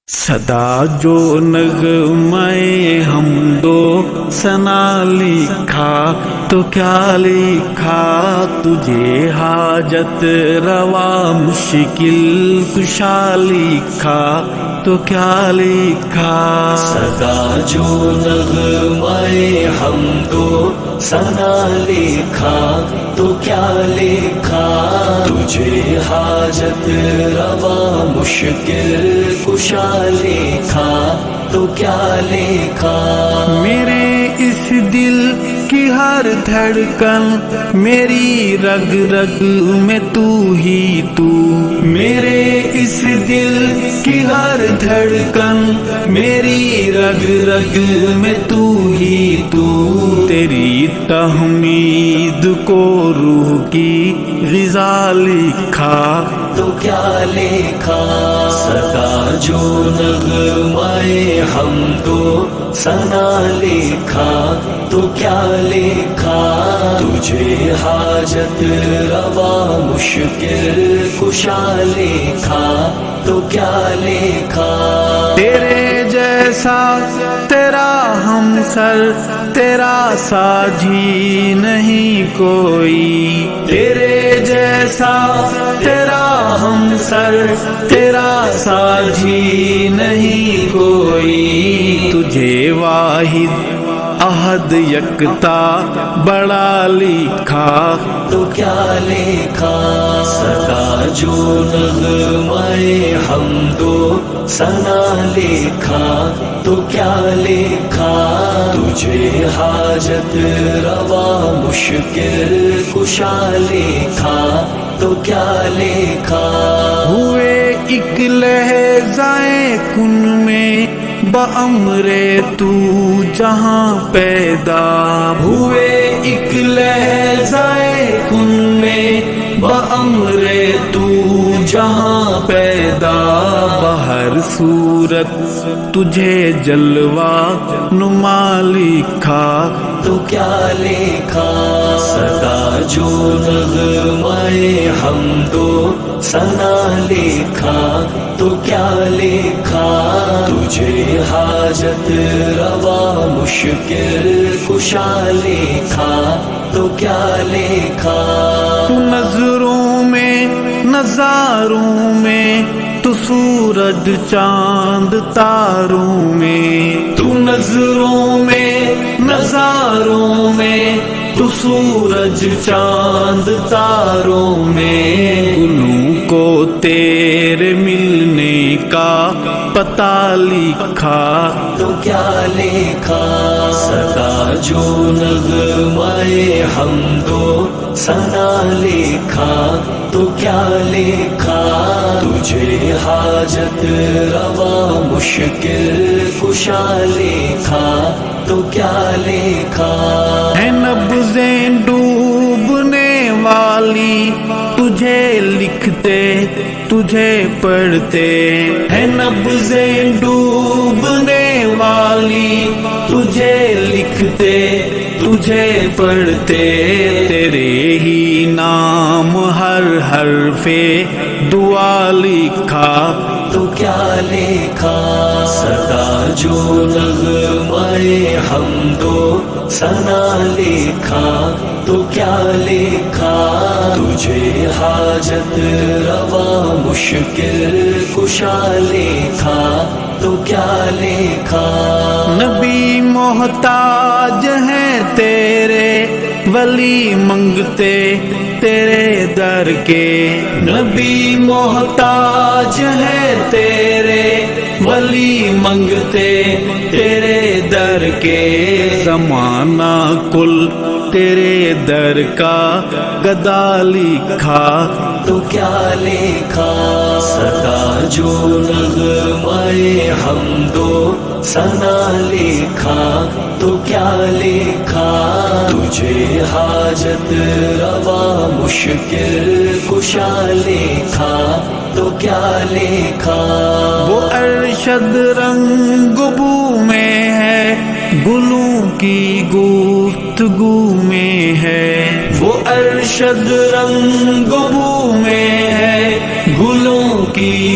صدا جو نغمے حمد و ثنا لکھا تو کیا لکھا، تجھے حاجت روا مشکل کشا لکھا تو کیا لکھا۔ صدا جو نغمے حمد و ثنا لکھا تو کیا لکھا، تجھے حاجت روا مشکل کشا لکھا تو کیا لکھا۔ میرے اس دل کی ہر دھڑکن، میری رگ رگ میں تو ہی تو، میرے اس دل کی ہر دھڑکن، میری رگ رگ میں تو ہی تو، تیری تحمید کو روح کی غذا لکھا تو کیا لکھا۔ صدا جو نغمے حمد و ثنا لکھا تو کیا لکھا، تجھے حاجت روا مشکل کشا لکھا تو کیا لکھا۔ تیرے جیسا تیرا ہمسر، تیرا ساجی نہیں کوئی، تیرے جیسا تیرا ہمسر، تیرا ساجی نہیں کوئی، تجھے واحد احد یکتا بڑا لکھا تو کیا لکھا۔ صدا جو نغمے حمد و ثنا لکھا تو کیا لکھا، تجھے حاجت روا مشکل کشا لکھا تو کیا لکھا۔ ہوئے ایک لہجۂ کن میں بامر تو جہاں پیدا، ہوئے ایک لہجۂ کن میں بامر تو جہاں پیدا، بہر صورت تجھے جلوہ نما لکھا تو کیا لکھا۔ صدا جو نغمے حمد و ثنا لکھا تو کیا لکھا، تجھے حاجت روا مشکل کشا لکھا تو کیا لکھا۔ تو نظروں میں نظاروں میں، تو سورج چاند تاروں میں، تو نظروں میں نظاروں میں، تو سورج چاند تاروں میں، گلوں کو تیرے ملنے کا پتہ لکھا تو کیا لکھا۔ صدا جو نغمے حمد و ثنا لکھا تو کیا لکھا، تجھے حاجت روا مشکل کشا لکھا تو کیا لکھا۔ ہے نبضیں ڈوبنے والی تجھے لکھتے تجھے پڑھتے، ہے نبضیں ڈوبنے والی تجھے لکھتے تجھے پڑھتے، تیرے ہی نام ہر حرف دعا لکھا تو کیا لکھا۔ صدا جو نغمے حمد و ثنا لکھا تو کیا لکھا، تجھے حاجت روا مشکل کشا لکھا تو کیا لکھا۔ نبی محتاج ہیں تیرے، ولی منگتے تیرے در کے، نبی محتاج ہیں تیرے، ولی منگتے تیرے در کے، زمانہ کل تیرے در کا گدا لکھا تو کیا لکھا۔ صدا جو نغمے حمد و ثنا لکھا تو کیا لکھا، تجھے حاجت روا مشکل کشا لکھا تو کیا لکھا۔ وہ ارشد رنگ بو میں ہے، گلوں کی گفتگو میں ہے، وہ ارشد رنگ بو میں ہے، گلوں کی